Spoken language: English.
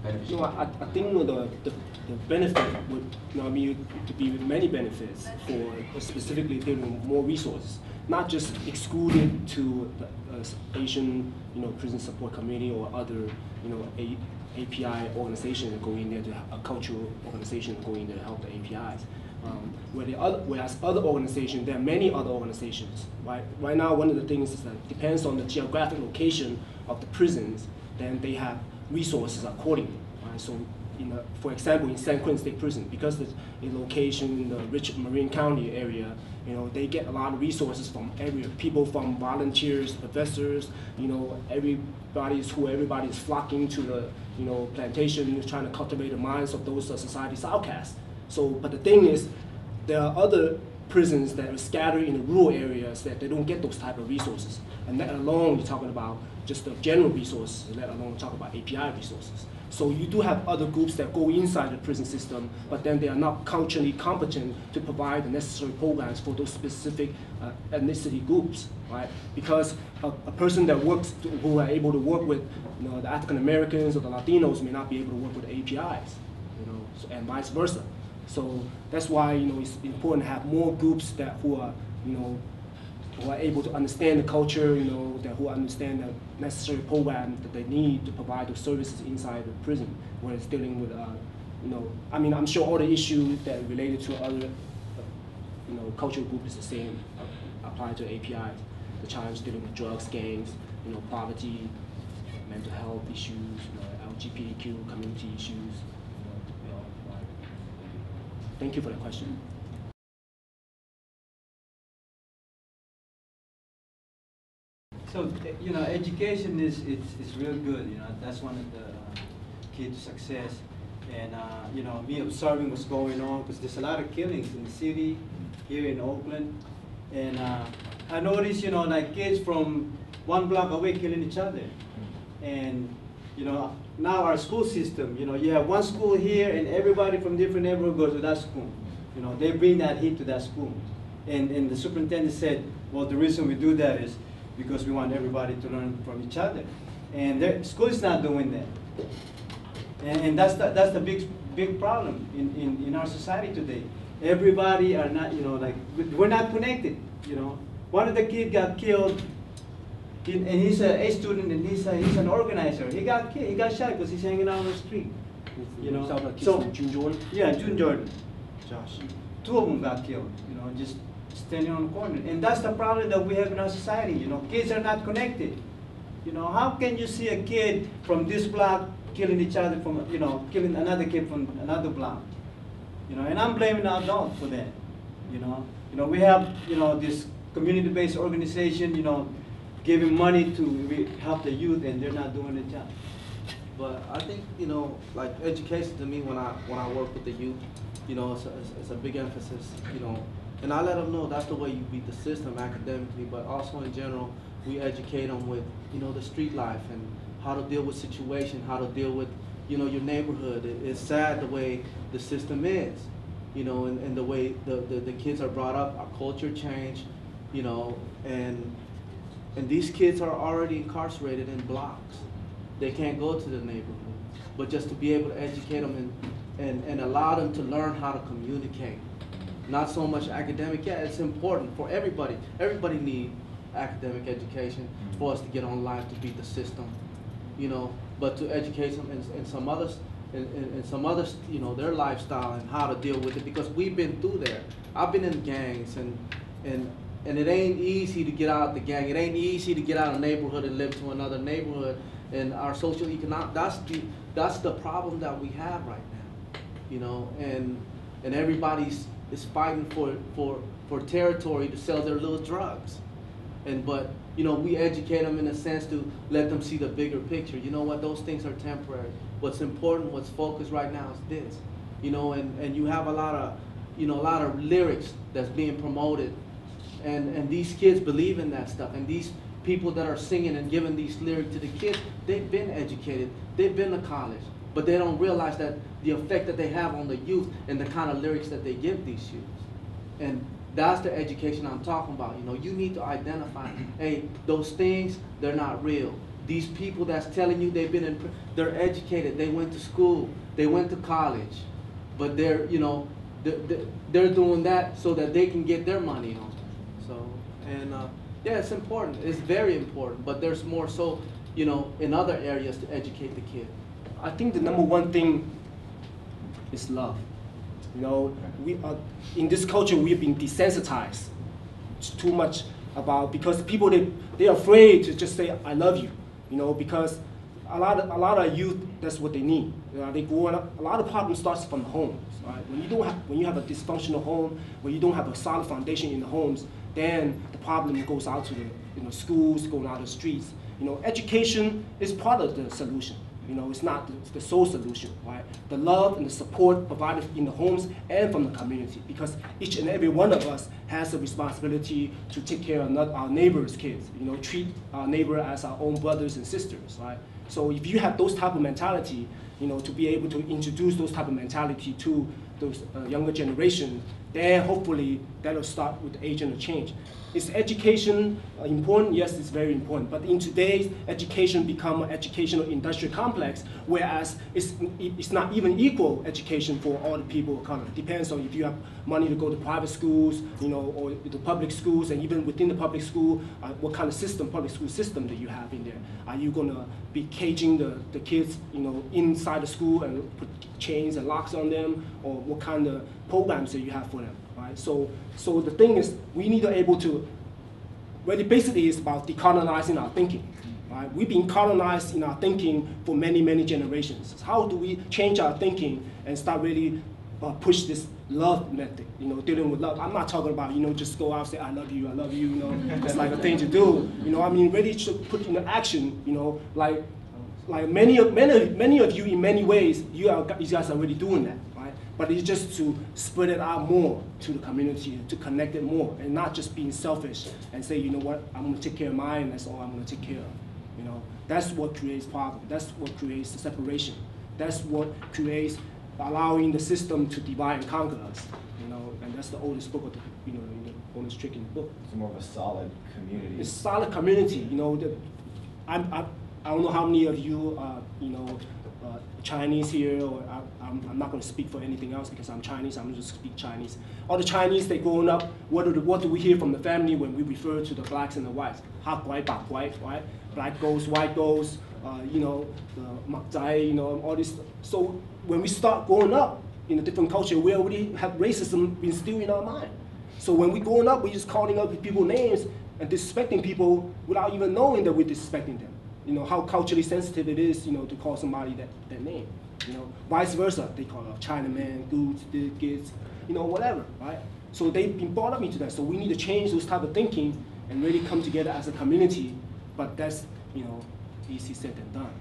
beneficial? No, I think the benefit would, I mean, it could be many benefits for specifically giving more resources, not just excluded to the Asian, prison support committee or other, API organization go in there to a cultural organization go in there to help the APIs. Whereas other organizations, there are many other organizations. Right now, one of the things is that it depends on the geographic location of the prisons, then they have resources accordingly. Right? So, for example, in San Quentin State Prison, because it's a location in the rich Marin County area, they get a lot of resources from people from volunteers, professors, everybody's flocking to the, plantation, trying to cultivate the minds of those society's outcasts. So, but the thing is, there are other prisons that are scattered in the rural areas that they don't get those type of resources. And let alone you're talking about just the general resources, let alone talk about API resources. So you do have other groups that go inside the prison system, but then they are not culturally competent to provide the necessary programs for those specific ethnicity groups, right? Because a person that who are able to work with the African Americans or the Latinos may not be able to work with the APIs, and vice versa. So that's why it's important to have more groups who are able to understand the culture, who understand the necessary programs that they need to provide the services inside the prison, where it's dealing with, I mean, I'm sure all the issues that are related to other, cultural groups is the same, applied to APIs. The challenge dealing with drugs, gangs, poverty, mental health issues, LGBTQ community issues. Thank you for the question. So, education is real good. That's one of the key to success. And me observing what's going on, because there's a lot of killings in the city, here in Oakland. And I noticed, like kids from one block away killing each other. And now our school system, you have one school here, and everybody from different neighborhoods goes to that school. They bring that heat to that school. And the superintendent said, well, the reason we do that is because we want everybody to learn from each other. And the school is not doing that. And that's the big problem in our society today. Everybody are not, we're not connected, One of the kids got killed, and he's a student, and he's an organizer. He got killed, he got shot because he's hanging out on the street, So, June Jordan? Yeah, June Jordan, Josh. Two of them got killed, just standing on the corner. And that's the problem that we have in our society, Kids are not connected. How can you see a kid from this block killing each other from, killing another kid from another block? And I'm blaming the adult for that. We have, this community-based organization, giving money to help the youth, and they're not doing the job. But I think, like education to me, when I work with the youth, it's a big emphasis, and I let them know that's the way you beat the system academically, but also in general, we educate them with, the street life and how to deal with situations, how to deal with, your neighborhood. It's sad the way the system is, and the way the kids are brought up, our culture changed, and these kids are already incarcerated in blocks. They can't go to the neighborhood, but just to be able to educate them and allow them to learn how to communicate. Not so much academic, yeah, it's important for everybody. Everybody needs academic education for us to get on life, to beat the system, but to educate them in some others, their lifestyle and how to deal with it, because we've been through there. I've been in gangs, and it ain't easy to get out of the gang. It ain't easy to get out of a neighborhood and live to another neighborhood. And our social economic, that's the problem that we have right now, and everybody's is fighting for territory to sell their little drugs. But we educate them in a sense to let them see the bigger picture. You know what? Those things are temporary. What's important, what's focused right now is this. And you have a lot of lyrics that's being promoted, and these kids believe in that stuff. And these people that are singing and giving these lyrics to the kids, they've been educated, they've been to college, but they don't realize that the effect that they have on the youth and the kind of lyrics that they give these youth. And that's the education I'm talking about. You need to identify, hey, those things, they're not real. these people that's telling you they're educated, they went to school, they went to college, but they're, you know, they're doing that so that they can get their money on. So, and yeah, it's important. It's very important. But there's more so, you know, in other areas to educate the kid. I think the number one thing is love. You know, we are, in this culture we've been desensitized too much about, because people they're afraid to just say I love you. You know, because a lot of youth, that's what they need. You know, they grow up. A lot of problems starts from the homes. Right? When you have a dysfunctional home, when you don't have a solid foundation in the homes, then the problem goes out to the schools, going out to the streets. You know, education is part of the solution. You know, it's not the sole solution, right? The love and the support provided in the homes and from the community, because each and every one of us has a responsibility to take care of our neighbors' kids. You know, treat our neighbor as our own brothers and sisters, right? So if you have those type of mentality, you know, to be able to introduce those type of mentality to those younger generation, then hopefully that'll start with the agent of change. Is education important? Yes, it's very important. But in today's education become an educational industrial complex, whereas it's not even equal education for all the people of color. It depends on if you have money to go to private schools, you know, or the public schools, and even within the public school, what kind of system, public school system that you have in there. Are you gonna be caging the kids, you know, inside the school and put chains and locks on them, or what kind of programs that you have for them? Right? So the thing is, we need to be able to, really basically it's about decolonizing our thinking. Right? We've been colonized in our thinking for many, many generations. How do we change our thinking and start really push this love method, you know, dealing with love? I'm not talking about, you know, just go out and say, I love you, you know, it's like a thing to do. You know, I mean, really should put into action, you know, like many of you in many ways, you guys are already doing that. But it's just to spread it out more to the community, to connect it more, and not just being selfish and say, you know what, I'm going to take care of mine, that's all I'm going to take care of. You know, that's what creates problem. That's what creates the separation. That's what creates allowing the system to divide and conquer us. You know, and that's the oldest book of the, you know, the oldest trick in the book. It's more of a solid community. It's solid community. You know, I don't know how many of you, you know, Chinese here, or I'm not going to speak for anything else because I'm Chinese. I'm going to just speak Chinese. All the Chinese, they growing up, what do we hear from the family when we refer to the blacks and the whites? Ha guai, ba guai, right? Black goes, white goes, you know, the mak zai, you know, all this. So when we start growing up in a different culture, we already have racism instilled in our mind. So when we're growing up, we're just calling out people's names and disrespecting people without even knowing that we're disrespecting them. You know, how culturally sensitive it is, you know, to call somebody that name. You know, vice versa, they call it Chinaman, goods, kids, you know, whatever, right? So they've been brought up into that. So we need to change those type of thinking and really come together as a community. But that's, you know, easy said than done.